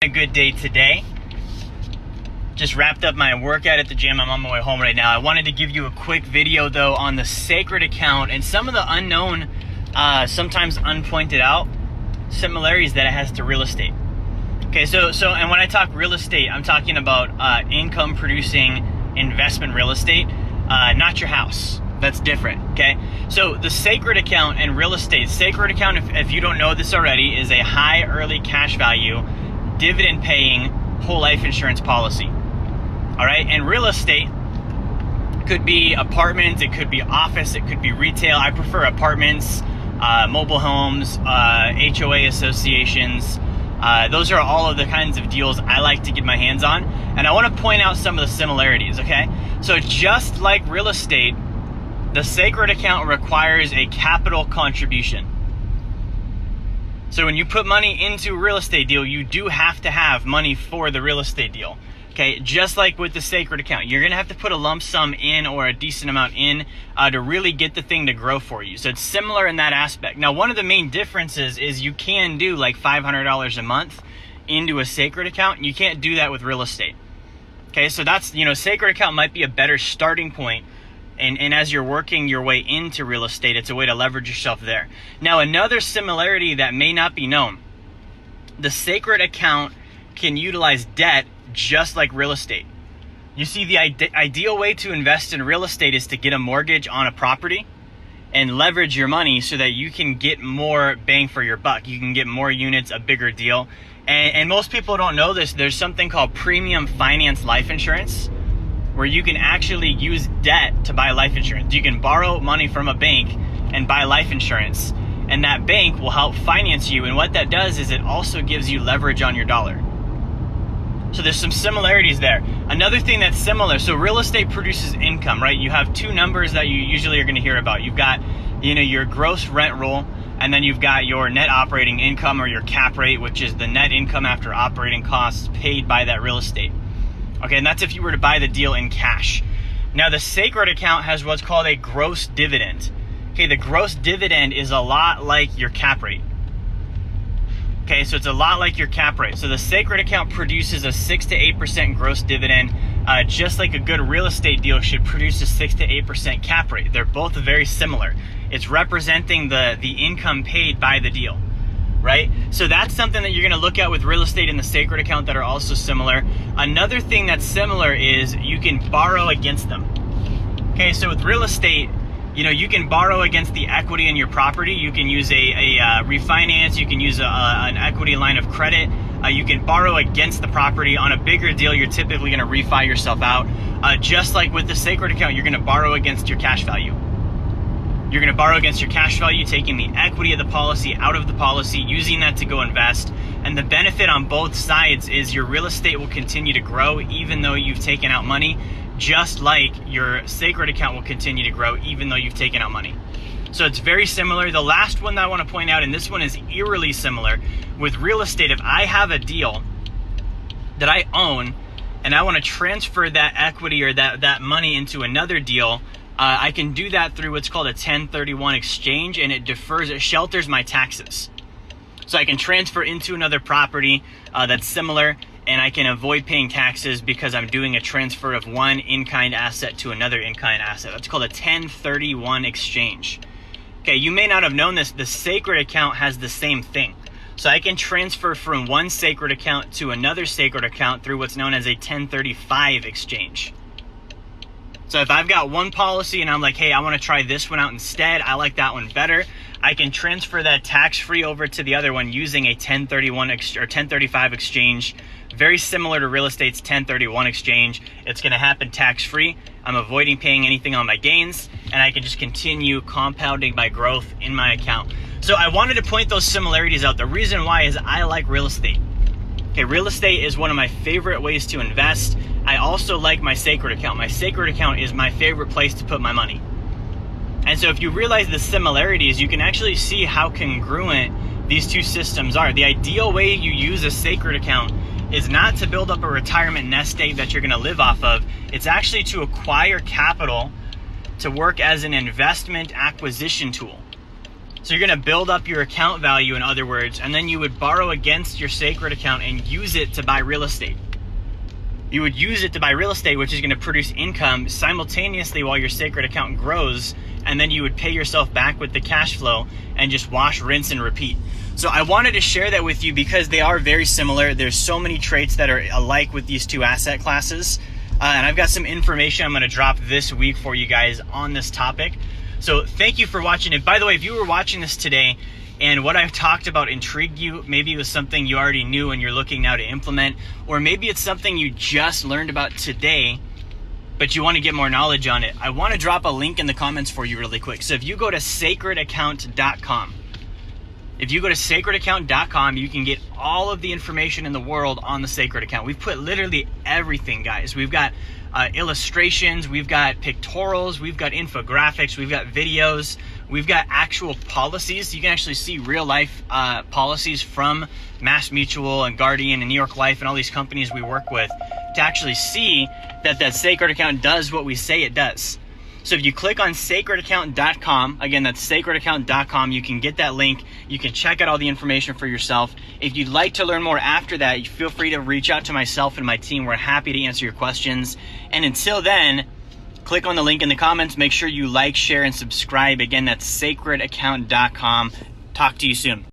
A good day today. Just wrapped up my workout at the gym. I'm on my way home right now. I wanted to give you a quick video though on the sacred account and some of the unknown, sometimes unpointed out similarities that it has to real estate. Okay, so and when I talk real estate, I'm talking about income producing investment real estate, not your house. That's different, okay? So the sacred account and real estate. Sacred account, if you don't know this already, is a high early cash value, dividend paying whole life insurance policy. All right, and real estate could be apartments, it could be office, it could be retail. I prefer apartments, mobile homes, HOA associations. Those are all of the kinds of deals I like to get my hands on. And I want to point out some of the similarities, okay? So just like real estate, the sacred account requires a capital contribution. So when you put money into a real estate deal, you do have to have money for the real estate deal. Okay, just like with the sacred account, you're gonna have to put a lump sum in or a decent amount in to really get the thing to grow for you. So it's similar in that aspect. Now, one of the main differences is you can do like $500 a month into a sacred account. You can't do that with real estate. Okay, so that's, sacred account might be a better starting point. And as you're working your way into real estate, it's a way to leverage yourself there. Now, another similarity that may not be known, the sacred account can utilize debt just like real estate. You see, the ideal way to invest in real estate is to get a mortgage on a property and leverage your money so that you can get more bang for your buck. You can get more units, a bigger deal. And most people don't know this. There's something called premium finance life insurance, where you can actually use debt to buy life insurance. You can borrow money from a bank and buy life insurance, and that bank will help finance you. And what that does is it also gives you leverage on your dollar. So there's some similarities there. Another thing that's similar, so real estate produces income, right? You have two numbers that you usually are gonna hear about. You've got, your gross rent roll, and then you've got your net operating income, or your cap rate, which is the net income after operating costs paid by that real estate. Okay, and that's if you were to buy the deal in cash. Now, the sacred account has what's called a gross dividend. Okay, the gross dividend is a lot like your cap rate. Okay, so it's a lot like your cap rate. So the sacred account produces a 6 to 8% gross dividend, just like a good real estate deal should produce a 6 to 8% cap rate. They're both very similar. It's representing the income paid by the deal. Right? So that's something that you're going to look at with real estate and the sacred account that are also similar. Another thing that's similar is you can borrow against them. Okay, so with real estate, you can borrow against the equity in your property. You can use a refinance. You can use an equity line of credit. You can borrow against the property. On a bigger deal, you're typically going to refi yourself out. Just like with the sacred account, you're going to borrow against your cash value. You're going to borrow against your cash value, taking the equity of the policy out of the policy, using that to go invest. And the benefit on both sides is your real estate will continue to grow even though you've taken out money, just like your sacred account will continue to grow even though you've taken out money. So it's very similar. The last one that I want to point out, and this one is eerily similar, with real estate, if I have a deal that I own and I want to transfer that equity or that money into another deal, I can do that through what's called a 1031 exchange, and it shelters my taxes. So I can transfer into another property that's similar, and I can avoid paying taxes because I'm doing a transfer of one in-kind asset to another in-kind asset. That's called a 1031 exchange. Okay, you may not have known this. The sacred account has the same thing. So I can transfer from one sacred account to another sacred account through what's known as a 1035 exchange. So if I've got one policy and I'm like, hey, I want to try this one out instead, I like that one better, I can transfer that tax-free over to the other one using a 1031 or 1035 exchange. Very similar to real estate's 1031 exchange. It's going to happen tax-free. I'm avoiding paying anything on my gains, and I can just continue compounding my growth in my account. So I wanted to point those similarities out. The reason why is I like real estate. Okay, real estate is one of my favorite ways to invest. I also like my sacred account. My sacred account is my favorite place to put my money. And so if you realize the similarities, you can actually see how congruent these two systems are. The ideal way you use a sacred account is not to build up a retirement nest egg that you're going to live off of. It's actually to acquire capital to work as an investment acquisition tool. So you're gonna build up your account value, in other words, and then you would borrow against your Sacred account and use it to buy real estate. You would use it to buy real estate, which is gonna produce income simultaneously while your Sacred account grows, and then you would pay yourself back with the cash flow and just wash, rinse, and repeat. So I wanted to share that with you because they are very similar. There's so many traits that are alike with these two asset classes. And I've got some information I'm gonna drop this week for you guys on this topic. So thank you for watching it. By the way, if you were watching this today and what I've talked about intrigued you, maybe it was something you already knew and you're looking now to implement, or maybe it's something you just learned about today, but you want to get more knowledge on it, I want to drop a link in the comments for you really quick. So if you go to sacredaccount.com, you can get all of the information in the world on the Sacred account. We've put literally everything, guys. We've got illustrations, we've got pictorials, we've got infographics, we've got videos, we've got actual policies. You can actually see real life policies from Mass Mutual and Guardian and New York Life and all these companies we work with to actually see that that Sacred account does what we say it does. So if you click on sacredaccount.com, again, that's sacredaccount.com, you can get that link. You can check out all the information for yourself. If you'd like to learn more after that, you feel free to reach out to myself and my team. We're happy to answer your questions. And until then, click on the link in the comments. Make sure you like, share, and subscribe. Again, that's sacredaccount.com. Talk to you soon.